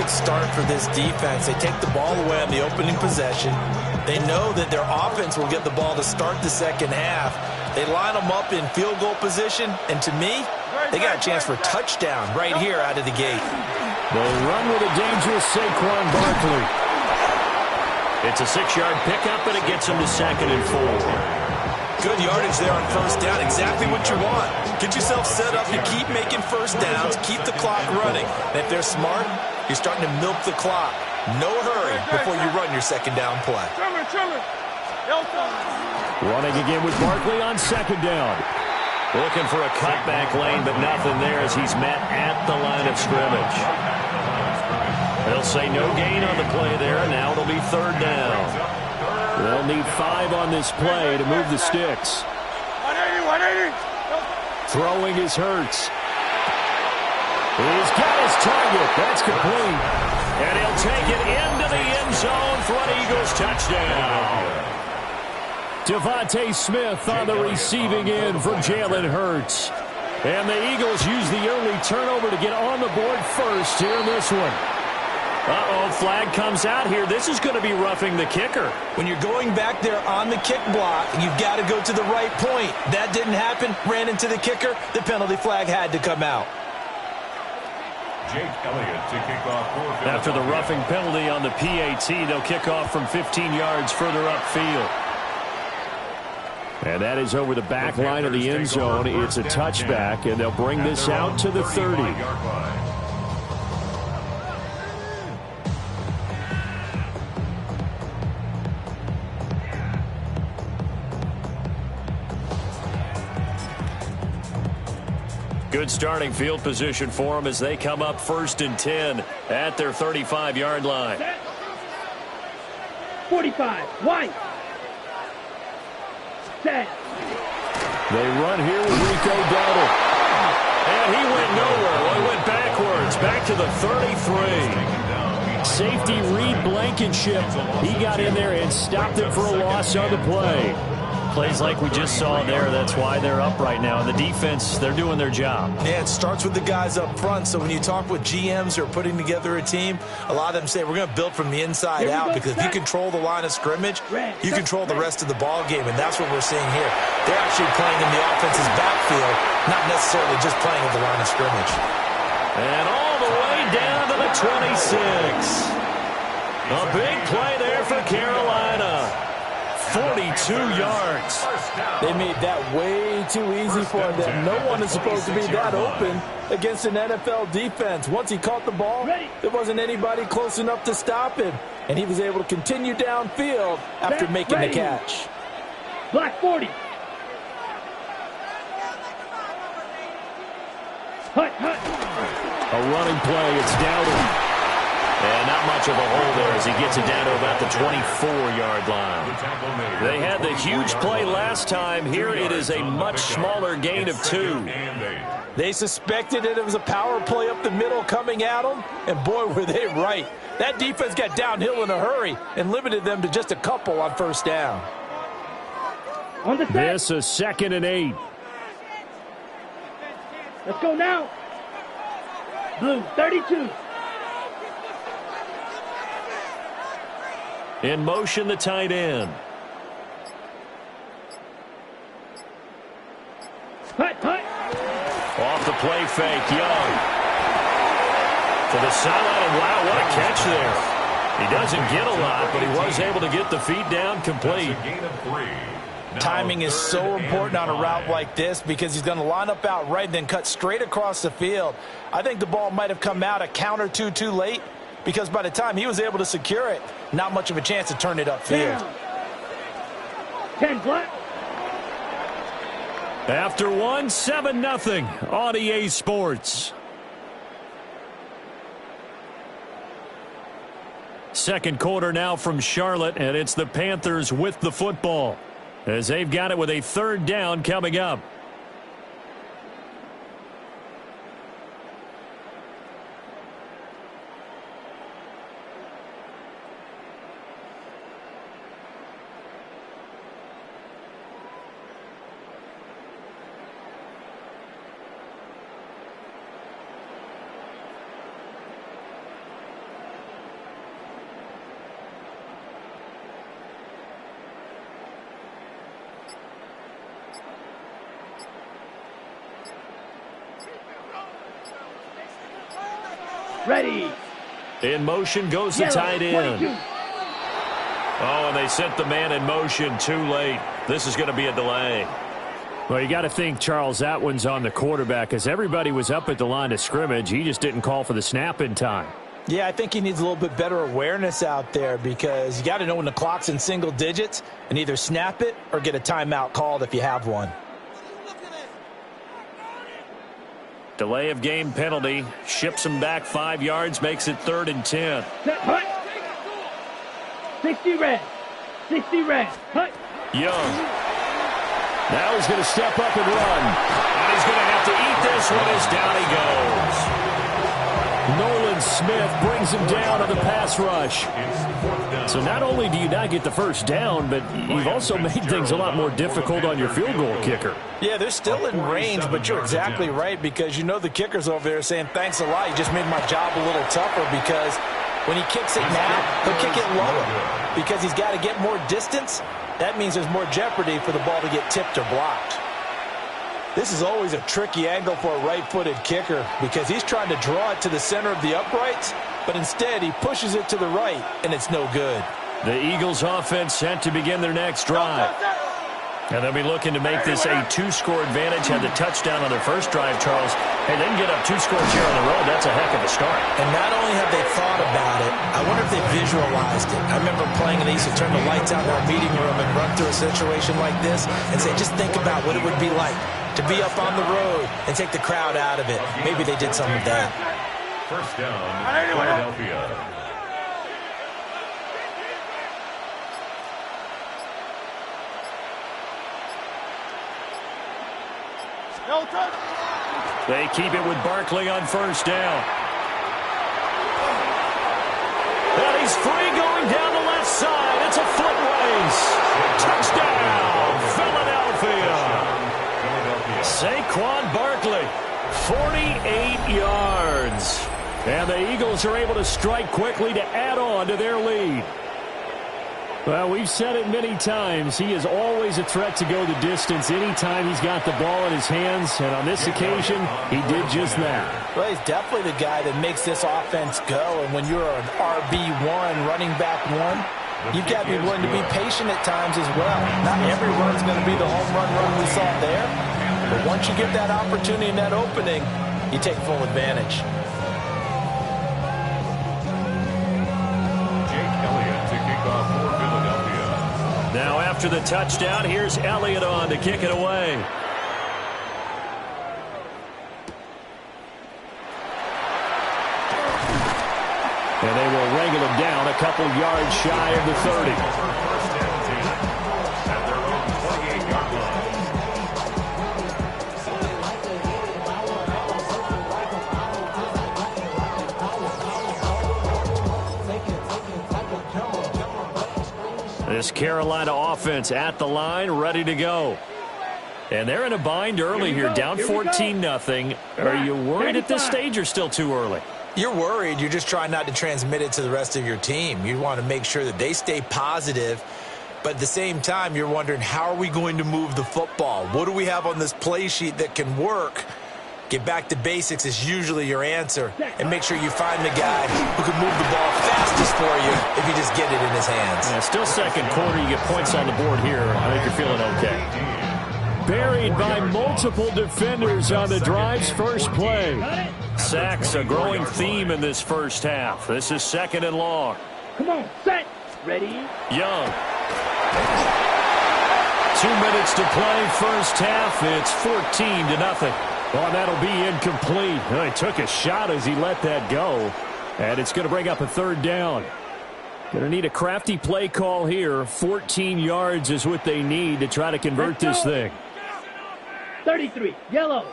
great start for this defense. They take the ball away on the opening possession. They know that their offense will get the ball to start the second half. They line them up in field goal position, and to me, they got a chance for a touchdown right here out of the gate. They run with a dangerous Saquon Barkley. It's a 6-yard pickup, and it gets them to 2nd and 4. Good yardage there on first down. Exactly what you want. Get yourself set up to keep making first downs, keep the clock running. And if they're smart, you're starting to milk the clock. No hurry before you run your second down play. Running again with Barkley on 2nd down. Looking for a cutback lane, but nothing there as he's met at the line of scrimmage. They'll say no gain on the play there, and now it'll be 3rd down. They'll need 5 on this play to move the sticks. 180. Throwing is Hurts. He's got his target. That's complete. And he'll take it into the end zone for an Eagles touchdown. Devontae Smith on the receiving end for Jalen Hurts. And the Eagles use the early turnover to get on the board first here in this one. Uh-oh, flag comes out here. This is going to be roughing the kicker. When you're going back there on the kick block, you've got to go to the right point. That didn't happen. Ran into the kicker. The penalty flag had to come out. Jake Elliott to kick off. After the roughing penalty on the PAT, they'll kick off from 15 yards further upfield. And that is over the back line of the end zone. It's a touchback, and they'll bring this out to the 30. Good starting field position for them as they come up 1st and 10 at their 35-yard line. 45, White. Set. They run here with Rico Dowdle. And he went nowhere. Well, he went backwards, back to the 33. Safety Reed Blankenship. He got in there and stopped it for a loss on the play. Plays like we just saw there. That's why they're up right now. And the defense, they're doing their job. Yeah, it starts with the guys up front. So when you talk with GMs who are putting together a team, a lot of them say we're going to build from the inside out, because if you control the line of scrimmage, you control the rest of the ball game, and that's what we're seeing here. They're actually playing in the offense's backfield, not necessarily just playing at the line of scrimmage. And all the way down to the 26. A big play there for Carolina. 42 yards. They made that way too easy for them. No one is supposed to be that open against an NFL defense. Once he caught the ball, there wasn't anybody close enough to stop him, and he was able to continue downfield after making the catch. Black 40. Hut. A running play. It's Dowdle. And not much of a hole there as he gets it down to about the 24-yard line. They had the huge play last time. Here it is a much smaller gain of 2. They suspected it was a power play up the middle coming at them, and boy, were they right. That defense got downhill in a hurry and limited them to just a couple on first down. This is 2nd and 8. Let's go now. Blue, 32. In motion, the tight end. Hut. Off the play fake, Young. To the sideline, and wow, what a catch there. He doesn't get a lot, but he was able to get the feet down complete. Timing is so important on a route like this, because he's going to line up out right and then cut straight across the field. I think the ball might have come out a count or two too late, because by the time he was able to secure it, not much of a chance to turn it upfield. 10 black. After 1, 7-0 on EA Sports. Second quarter now from Charlotte, and it's the Panthers with the football, as they've got it with a 3rd down coming up. Ready. In motion goes the tight end. 22. Oh, and they sent the man in motion too late. This is going to be a delay. Well, you got to think, Charles, that one's on the quarterback because everybody was up at the line of scrimmage. He just didn't call for the snap in time. Yeah, I think he needs a little bit better awareness out there because you got to know when the clock's in single digits and either snap it or get a timeout called if you have one. Delay of game penalty. Ships him back 5 yards, makes it 3rd and 10. Set. Hut. 60 red. 60 red. Hut. Young. Now he's going to step up and run. And he's going to have to eat this one as down he goes. Nolan Smith brings him down on the pass rush. So not only do you not get the first down, but you've also made things a lot more difficult on your field goal kicker. Yeah, they're still in range, but you're exactly right because you know the kicker's over there saying, thanks a lot, you just made my job a little tougher because when he kicks it now, he'll kick it lower because he's got to get more distance. That means there's more jeopardy for the ball to get tipped or blocked. This is always a tricky angle for a right-footed kicker because he's trying to draw it to the center of the uprights, but instead he pushes it to the right, and it's no good. The Eagles offense set to begin their next drive. And they'll be looking to make this a 2-score advantage. Had the touchdown on their first drive, Charles. Hey, they can get up 2 scores here on the road. That's a heck of a start. And not only have they thought about it, I wonder if they visualized it. I remember playing and they used to turn the lights out in our meeting room and run through a situation like this and say, just think about what it would be like to be up on the road and take the crowd out of it. Maybe they did some of that. First down, Philadelphia. They keep it with Barkley on first down. And he's free going down the left side. It's a foot race. Touchdown, Philadelphia. Saquon Barkley, 48 yards. And the Eagles are able to strike quickly to add on to their lead. Well, we've said it many times. He is always a threat to go the distance anytime he's got the ball in his hands. And on this occasion, he did just that. Well, he's definitely the guy that makes this offense go. And when you're an RB1, running back one, you've got to be willing to be patient at times as well. Not every run's going to be the home run we saw there. But once you get that opportunity and that opening, you take full advantage. Now after the touchdown, here's Elliott on to kick it away. And they will wrangle him down a couple yards shy of the 30. At their own 28-yard line. This Carolina offense at the line, ready to go. And they're in a bind early here, down 14-0. Are you worried at this stage or still too early? You're worried. You're just trying not to transmit it to the rest of your team. You want to make sure that they stay positive. But at the same time, you're wondering, how are we going to move the football? What do we have on this play sheet that can work? Get back to basics is usually your answer. And make sure you find the guy who can move the ball fastest for you if you just get it in his hands. Yeah, still second quarter. You get points on the board here. I think you're feeling okay. Buried by multiple defenders on the drive's first play. Sacks, a growing theme in this first half. This is 2nd and long. Come on, set. Ready. Young. 2 minutes to play first half. It's 14-0. Well, that'll be incomplete. Well, he took a shot as he let that go. And it's going to bring up a 3rd down. Going to need a crafty play call here. 14 yards is what they need to try to convert this thing. 33, yellow.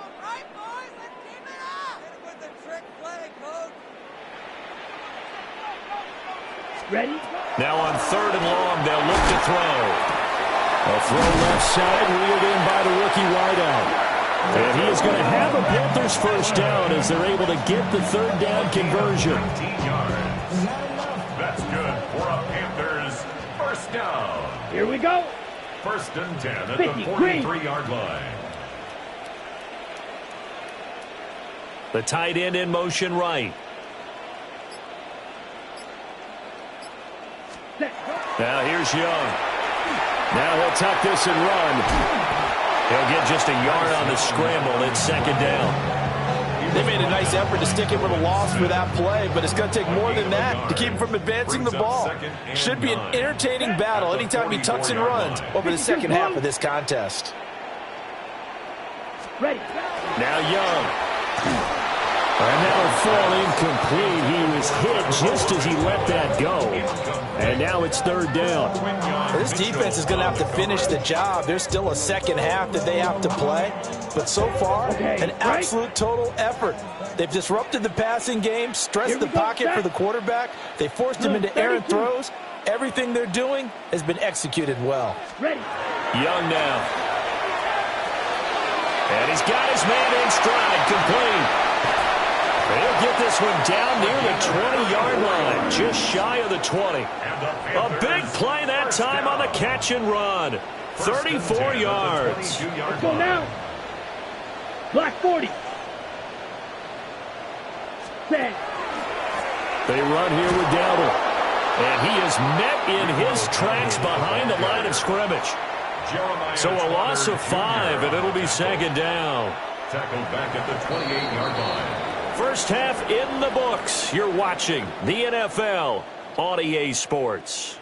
Ready? Now on 3rd and long, they'll look to throw. A throw left side, reeled in by the rookie wideout. And he is going to have a Panthers first down as they're able to get the 3rd down conversion. 19 yards. That's good for a Panthers first down. Here we go. 1st and 10 at 50, the 43-yard line. The tight end in motion right. Now here's Young. Now he'll tuck this and run. He'll get just a yard on the scramble. It's second down. They made a nice effort to stick him with a loss for that play, but it's going to take more than that to keep him from advancing the ball. Should be an entertaining battle anytime he tucks and runs over the second half of this contest. Ready. Now Young. And that'll fall incomplete. He was hit just as he let that go. And now it's third down. This defense is going to have to finish the job. There's still a second half that they have to play. But so far, an absolute total effort. They've disrupted the passing game, stressed the pocket for the quarterback. They forced him into errant throws. Everything they're doing has been executed well. Ready. Young now. And he's got his man in stride, complete. He'll get this one down near the 20-yard line, just shy of the 20. A big play that time on the catch and run. 34 yards. Let's go now. Black 40. Set. They run here with Dowdle. And he is met in his tracks behind the line of scrimmage. So a loss of 5, and it'll be second down. Tackled back at the 28-yard line. First half in the books. You're watching the NFL on EA Sports.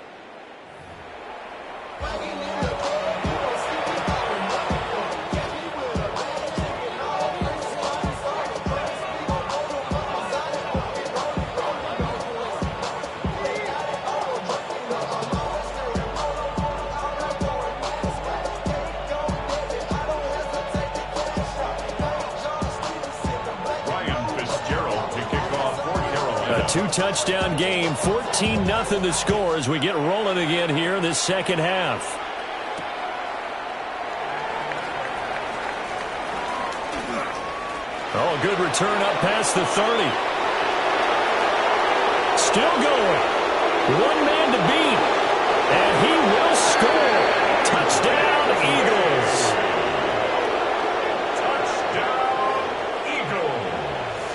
Two-touchdown game, 14-0 the score as we get rolling again here in this second half. Oh, good return up past the 30. Still going. One man to beat. And he will score. Touchdown, Eagles.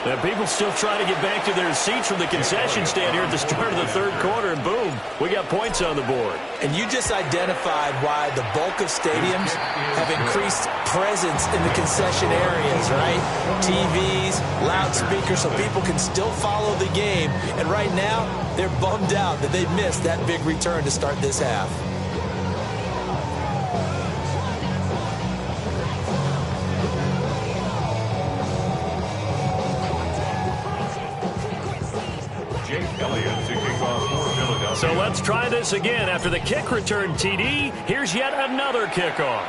Now, people still trying to get back to their seats from the concession stand here at the start of the third quarter, and boom, we got points on the board. And you just identified why the bulk of stadiums have increased presence in the concession areas, right? TVs, loudspeakers, so people can still follow the game. And right now, they're bummed out that they missed that big return to start this half. So let's try this again. After the kick return TD, here's yet another kickoff.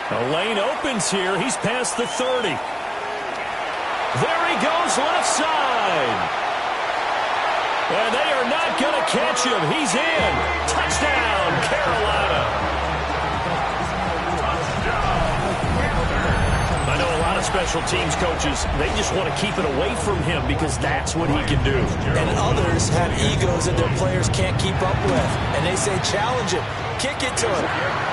The lane opens here. He's past the 30. There he goes left side. And they are not going to catch him. He's in. Touchdown, Carolina. I know a lot of special teams coaches, they just want to keep it away from him because that's what he can do. And others have egos that their players can't keep up with. And they say, challenge him, kick it to him.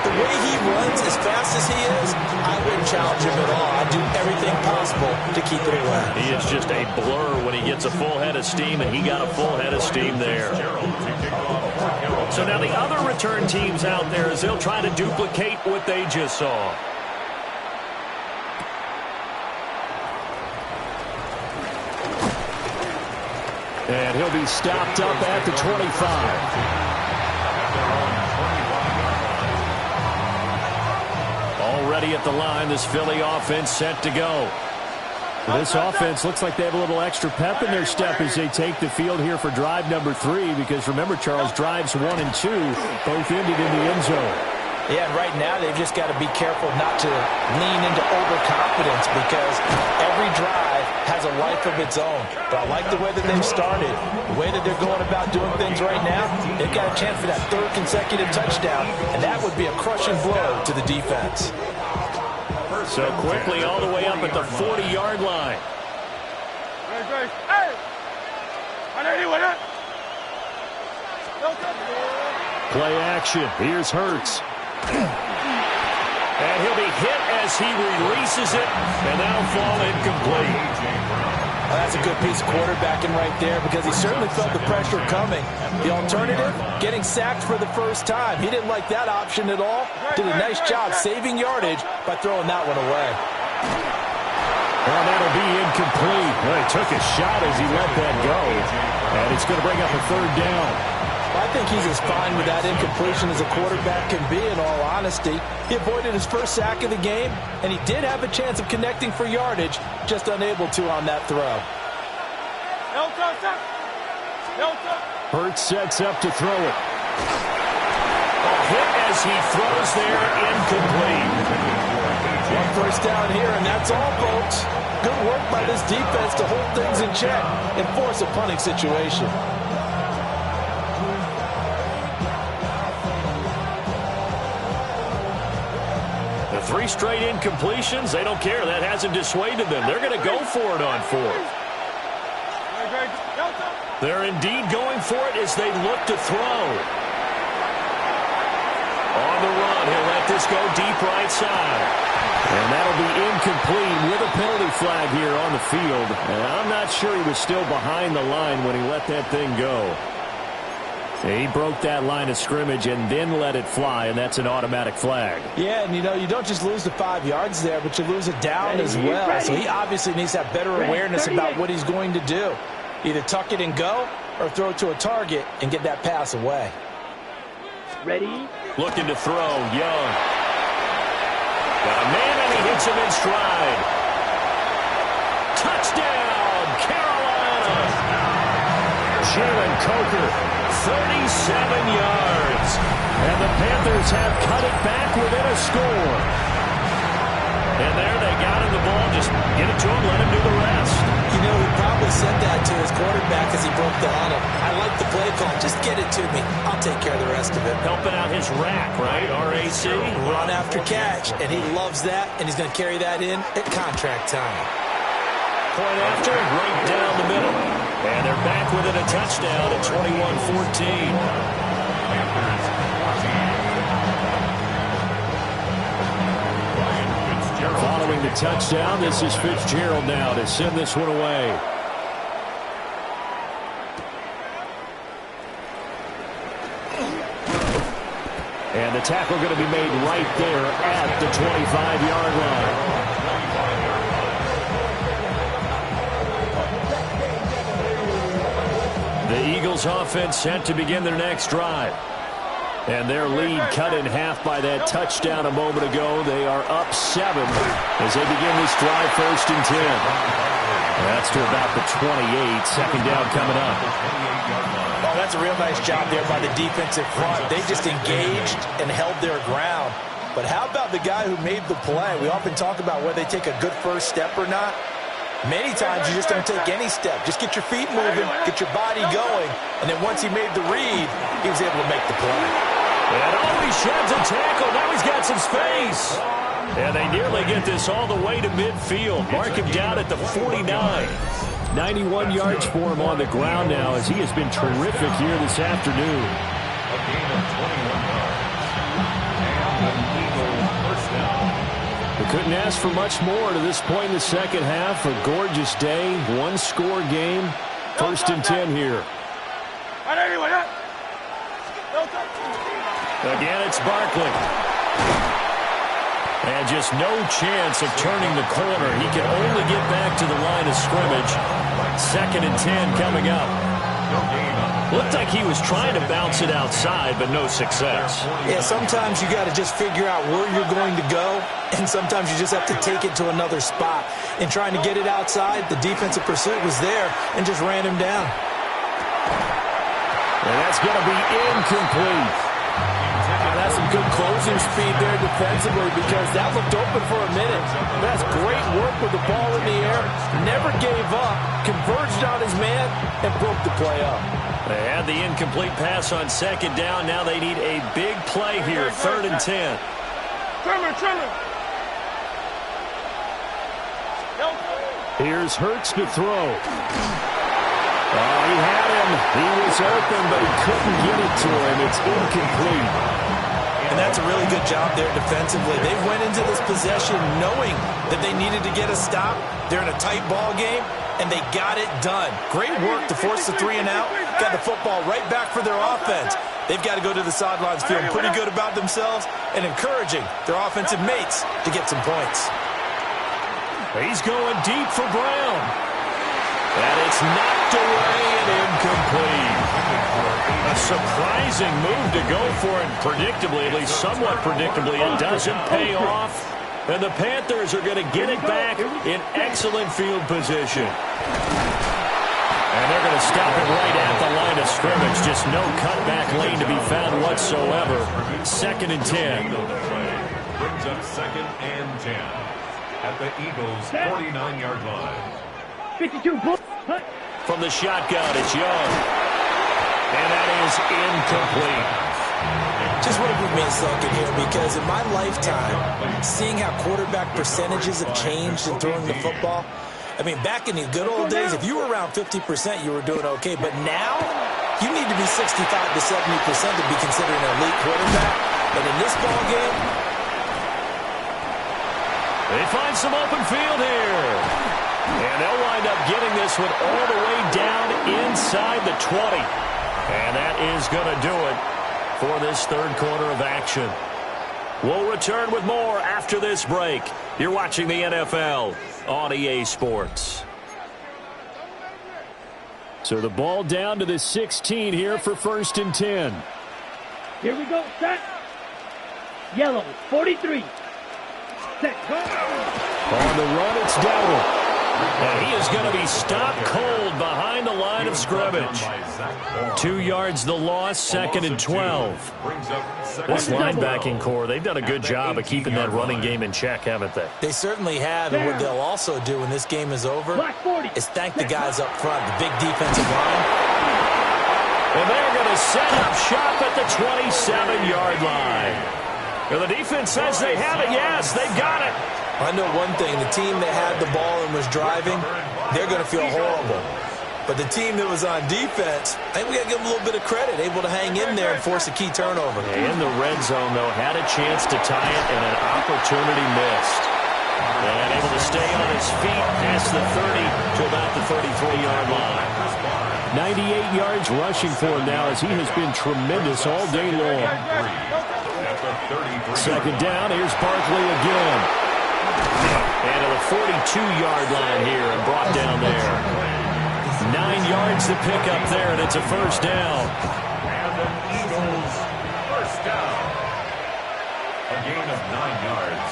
The way he runs as fast as he is, I wouldn't challenge him at all. I'd do everything possible to keep it away. He is just a blur when he gets a full head of steam, and he got a full head of steam there. So now the other return teams out there as they'll try to duplicate what they just saw. And he'll be stopped up at the 25. Already at the line, this Philly offense set to go. This offense looks like they have a little extra pep in their step as they take the field here for drive number 3. Because remember, Charles, drives 1 and 2 both ended in the end zone. Yeah, and right now they've just got to be careful not to lean into overconfidence because every drive has a life of its own. But I like the way that they've started, the way that they're going about doing things right now. They've got a chance for that 3rd consecutive touchdown, and that would be a crushing blow to the defense. So quickly all the way up at the 40-yard line. Play action. Here's Hurts. And he'll be hit as he releases it, and that'll fall incomplete. Well, that's a good piece of quarterbacking right there because he certainly felt the pressure coming. The alternative, getting sacked for the first time. He didn't like that option at all. Did a nice job saving yardage by throwing that one away. Well, that'll be incomplete. Well, he took a shot as he let that go. And it's going to bring up a third down. I think he's as fine with that incompletion as a quarterback can be, in all honesty. He avoided his first sack of the game, and he did have a chance of connecting for yardage, just unable to on that throw. Hurts sets up to throw it. A hit as he throws there, incomplete. One first down here, and that's all, folks. Good work by this defense to hold things in check and force a punting situation. The 3 straight incompletions, they don't care. That hasn't dissuaded them. They're going to go for it on 4th. They're indeed going for it as they look to throw. On the run, he'll let this go deep right side. And that'll be incomplete with a penalty flag here on the field. And I'm not sure he was still behind the line when he let that thing go. He broke that line of scrimmage and then let it fly, and that's an automatic flag. Yeah, and you don't just lose the 5 yards there, but you lose it down as well. So he obviously needs to have better awareness about what he's going to do. Either tuck it and go or throw it to a target and get that pass away. Ready? Looking to throw, Young. Got a man, and he hits him in stride. Touchdown, Carolina! Jalen Coker, 37 yards. and the Panthers have cut it back within a score. And there they got him the ball. Just get it to him, let him do the rest. You know, he probably said that to his quarterback as he broke the huddle. I like the play call. Just get it to me. I'll take care of the rest of it. Helping out his rack, right? R-A-C. Run after catch, and he loves that, and he's going to carry that in at contract time. Point after, right down the middle. And they're back within a touchdown at 21-14. Following the touchdown, this is Fitzgerald now to send this one away. And the tackle going to be made right there at the 25-yard line. The Eagles offense set to begin their next drive. And their lead cut in half by that touchdown a moment ago. They are up 7 as they begin this drive, 1st and 10. That's to about the 28. 2nd down coming up. Oh, that's a real nice job there by the defensive front. They just engaged and held their ground. But how about the guy who made the play? We often talk about whether they take a good first step or not. Many times you just don't take any step. Just get your feet moving, get your body going, and then once he made the read, he was able to make the play. And he sheds a tackle. Now he's got some space. And they nearly get this all the way to midfield. Mark him down at the 49. 91 yards for him on the ground now as he has been terrific here this afternoon. A gain of 21 yards. And an Eagle first down. We couldn't ask for much more to this point in the second half. A gorgeous day, one-score game. 1st and 10 here. Again, it's Barkley. And just no chance of turning the corner. He can only get back to the line of scrimmage. 2nd and 10 coming up. Looked like he was trying to bounce it outside, but no success. Yeah, sometimes you got to just figure out where you're going to go, and sometimes you just have to take it to another spot. In trying to get it outside, the defensive pursuit was there and just ran him down. And that's going to be incomplete. That's some good closing speed there defensively because that looked open for a minute. That's great work with the ball in the air. Never gave up, converged on his man, and broke the play up. They had the incomplete pass on 2nd down. Now they need a big play here, 3rd and 10. Trimmer. Here's Hurts to throw. Oh, he had him. He was open, but he couldn't get it to him. It's incomplete. And that's a really good job there defensively. They went into this possession knowing that they needed to get a stop. They're in a tight ball game, and they got it done. Great work to force the 3 and out. Got the football right back for their offense. They've got to go to the sidelines feeling pretty good about themselves and encouraging their offensive mates to get some points. He's going deep for Brown. And it's knocked away and incomplete. A surprising move to go for it predictably, at least somewhat predictably. It doesn't pay off. And the Panthers are going to get it back in excellent field position. And they're going to stop it right at the line of scrimmage. Just no cutback lane to be found whatsoever. 2nd and 10. Brings up 2nd and 10 at the Eagles' 49-yard line. 52 bullets. From the shotgun, it's Young. And that is incomplete. Just want to move me a second here, because in my lifetime, seeing how quarterback percentages have changed in throwing the football, I mean, back in the good old days, if you were around 50%, you were doing okay. But now, you need to be 65 to 70% to be considered an elite quarterback. And in this ball game, they find some open field here. And they'll wind up getting this one all the way down inside the 20. And that is going to do it for this 3rd quarter of action. We'll return with more after this break. You're watching the NFL on EA Sports. So the ball down to the 16 here for 1st and 10. Here we go. Set. Yellow, 43. Set. On the run, it's Dowdle. And he is going to be stopped cold behind the line of scrimmage. 2 yards the loss, 2nd and 12. This linebacking core, they've done a good job of keeping that running game in check, haven't they? they certainly have. And what they'll also do when this game is over is thank the guys up front, the big defensive line. And they're going to set up shop at the 27-yard line. And the defense says they have it. Yes, they've got it. I know one thing, the team that had the ball and was driving, they're going to feel horrible. But the team that was on defense, I think we got to give them a little bit of credit, able to hang in there and force a key turnover. In the red zone, though, had a chance to tie it and an opportunity missed. And able to stay on his feet past the 30 to about the 33-yard line. 98 yards rushing for him now, as he has been tremendous all day long. 2nd down, here's Barkley again. And to the 42-yard line here and brought down there. 9 yards to pick up there, and it's a 1st down. And the Eagles' 1st down. A gain of 9 yards.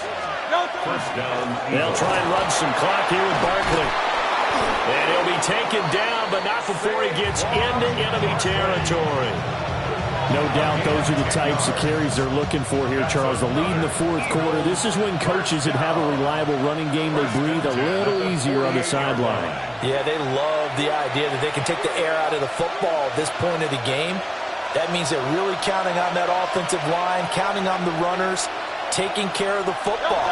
1st down. They'll try and run some clock here with Barkley. And he'll be taken down, but not before he gets into enemy territory. No doubt those are the types of carries they're looking for here, Charles. The lead in the 4th quarter. This is when coaches that have a reliable running game, they breathe a little easier on the sideline. Yeah, they love the idea that they can take the air out of the football at this point of the game. That means they're really counting on that offensive line, counting on the runners, taking care of the football.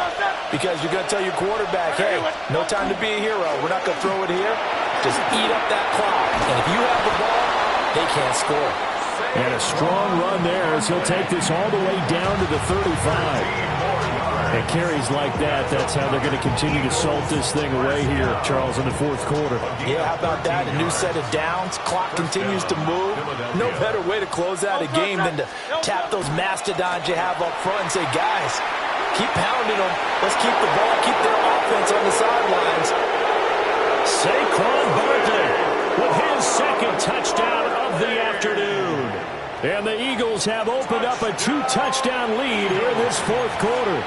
Because you're going to tell your quarterback, hey, no time to be a hero. We're not going to throw it here. Just eat up that clock. And if you have the ball, they can't score. And a strong run there as he'll take this all the way down to the 35. And carries like that, that's how they're going to continue to salt this thing away here, Charles, in the 4th quarter. Yeah, how about that? A new set of downs. Clock continues to move. No better way to close out a game than to tap those mastodons you have up front and say, guys, keep pounding them. Let's keep the ball, keep their offense on the sidelines. Saquon Barkley with his 2nd touchdown of the afternoon. And the Eagles have opened up a 2-touchdown lead here in this 4th quarter.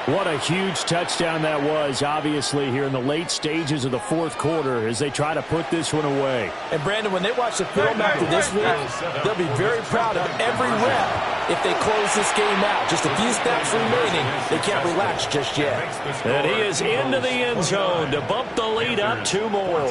What a huge touchdown that was, obviously, here in the late stages of the 4th quarter as they try to put this one away. And, Brandon, when they watch the film after this week, they'll be very proud of every rep if they close this game out. Just a few steps remaining. They can't relax just yet. And he is into the end zone to bump the lead up 2 more.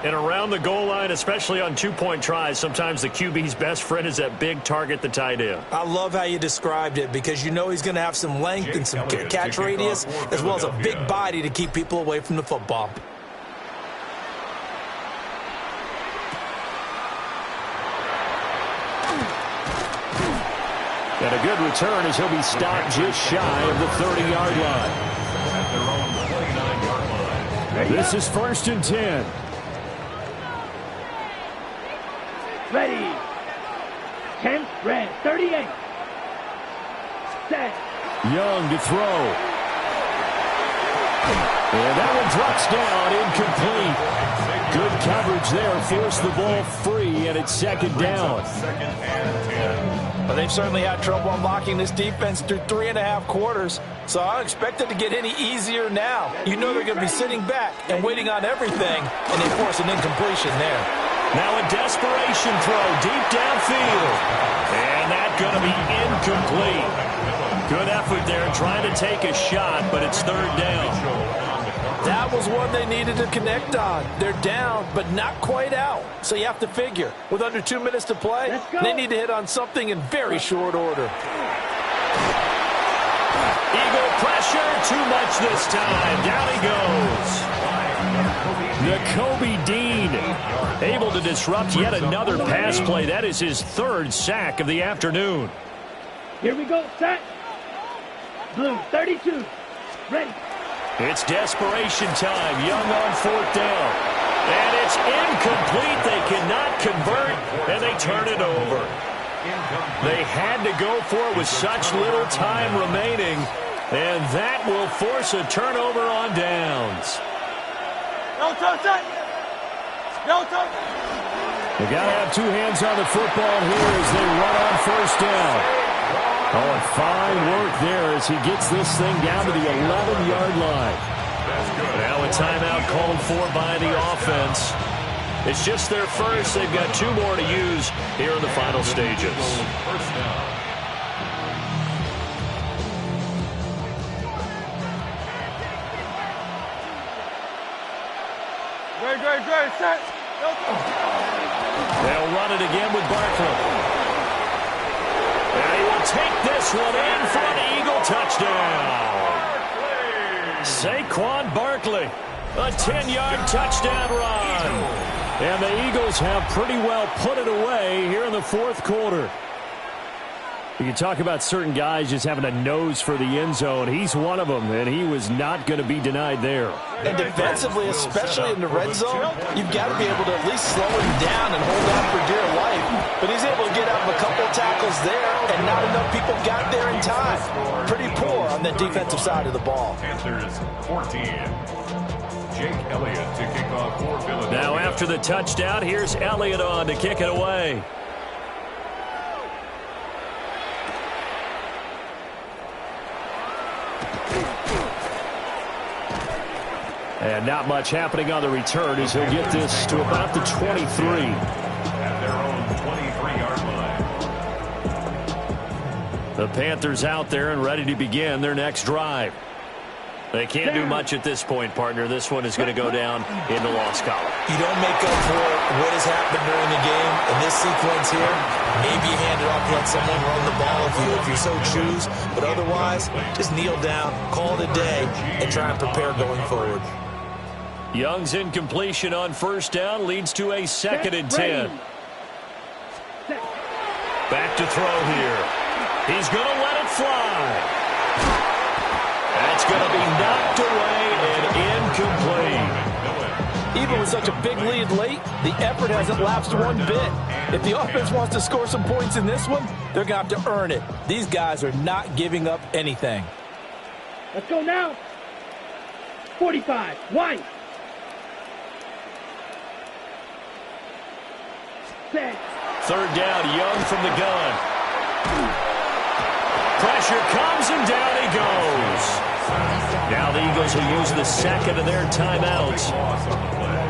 And around the goal line, especially on 2-point tries, sometimes the QB's best friend is that big target, the tight end. I love how you described it because you know he's going to have some length and some catch radius as well as a big body to keep people away from the football. And a good return as he'll be stopped just shy of the 30-yard line. At their own 29-yard line. This is 1st and 10. Ready. 10, red, 38. Set. Young to throw. And that one drops down, incomplete. Good coverage there, forced the ball free, and it's 2nd down. Well, they've certainly had trouble unlocking this defense through 3.5 quarters, so I don't expect it to get any easier now. You know they're going to be sitting back and waiting on everything, and they force an incompletion there. Now a desperation throw deep downfield. And that's going to be incomplete. Good effort there trying to take a shot, but it's 3rd down. That was one they needed to connect on. They're down, but not quite out. So you have to figure, with under 2 minutes to play, they need to hit on something in very short order. Eagle pressure, too much this time. Down he goes. Nakobe Dean able to disrupt yet another pass play. That is his 3rd sack of the afternoon. Here we go, set. Blue, 32. Ready. It's desperation time. Young on 4th down. And it's incomplete. They cannot convert, and they turn it over. They had to go for it with such little time remaining, and that will force a turnover on downs. No touch it. No touch. They got to have 2 hands on the football here as they run on 1st down. Oh, and fine work there as he gets this thing down to the 11-yard line. Now a timeout called for by the offense. It's just their first. They've got 2 more to use here in the final stages. Great, set. They'll run it again with Barkley. And he will take this one in for an Eagle touchdown. Saquon Barkley, a 10-yard touchdown run. And the Eagles have pretty well put it away here in the 4th quarter. You can talk about certain guys just having a nose for the end zone. He's one of them, and he was not going to be denied there. And defensively, especially in the red zone, you've got to be able to at least slow him down and hold on for dear life. But he's able to get out of a couple of tackles there, and not enough people got there in time. Pretty poor on the defensive side of the ball. Panthers 14. Jake Elliott to kick off for Philadelphia. Now after the touchdown, here's Elliott on to kick it away. And not much happening on the return as he'll get this to about the 23. At their own 23-yard line. The Panthers out there and ready to begin their next drive. They can't do much at this point, partner. This one is going to go down in the loss column. You don't make up for what has happened during the game. In this sequence here, maybe you hand it off, let someone run the ball if you so choose. But otherwise, just kneel down, call it a day, and try and prepare going forward. Young's incompletion on 1st down leads to a 2nd and 10. Back to throw here. He's going to let it fly. That's going to be knocked away and incomplete. Even with such a big lead late, the effort hasn't lapsed one bit. If the offense wants to score some points in this one, they're going to have to earn it. These guys are not giving up anything. Let's go now. 45, White. Set. 3rd down, Young from the gun. Pressure comes and down he goes. Now the Eagles will use the 2nd of their timeouts.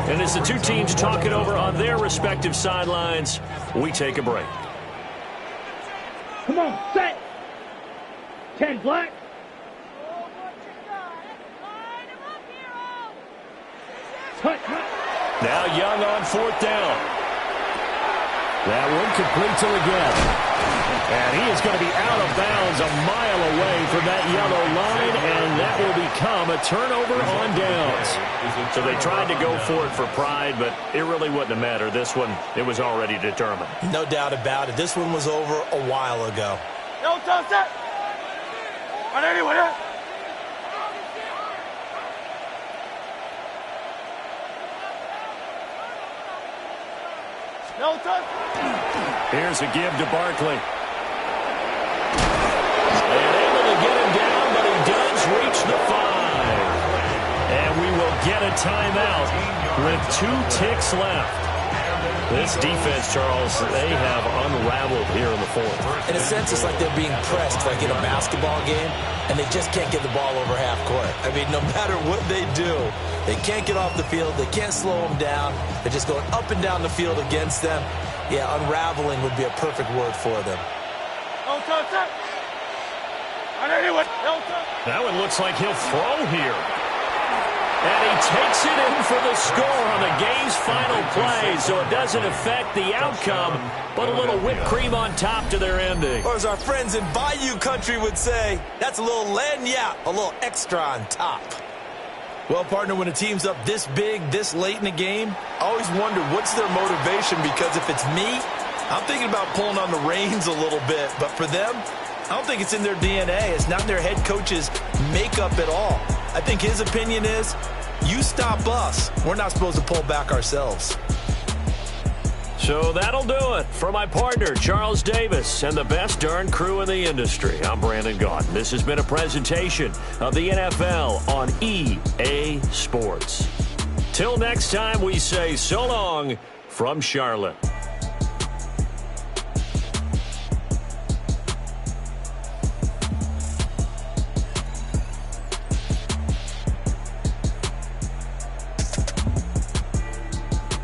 And as the 2 teams talk it over on their respective sidelines, we take a break. Come on, set. 10 black. Cut. Now Young on 4th down. That one complete to again. And he is going to be out of bounds a mile away from that yellow line, and that will become a turnover on downs. So they tried to go for it for pride, but it really wouldn't have mattered. This one, it was already determined. No doubt about it. This one was over a while ago. No touch it. On anyone else. No touch. Here's a give to Barkley. And able to get him down, but he does reach the 5. And we will get a timeout with 2 ticks left. This defense, Charles, they have unraveled here in the 4th. In a sense, it's like they're being pressed like in a basketball game, and they just can't get the ball over half court. I mean, no matter what they do, they can't get off the field. They can't slow them down. They're just going up and down the field against them. Yeah, unraveling would be a perfect word for them. No touch. That one looks like he'll throw here. And he takes it in for the score on the game's final play, so it doesn't affect the outcome, but a little whipped cream on top to their ending. Or as our friends in Bayou Country would say, that's a little lagniappe, a little extra on top. Well, partner, when a team's up this big, this late in the game, I always wonder what's their motivation, because if it's me, I'm thinking about pulling on the reins a little bit, but for them, I don't think it's in their DNA. It's not in their head coach's makeup at all. I think his opinion is, you stop us. We're not supposed to pull back ourselves. So that'll do it for my partner, Charles Davis, and the best darn crew in the industry. I'm Brandon Gaudin. This has been a presentation of the NFL on EA Sports. Till next time, we say so long from Charlotte.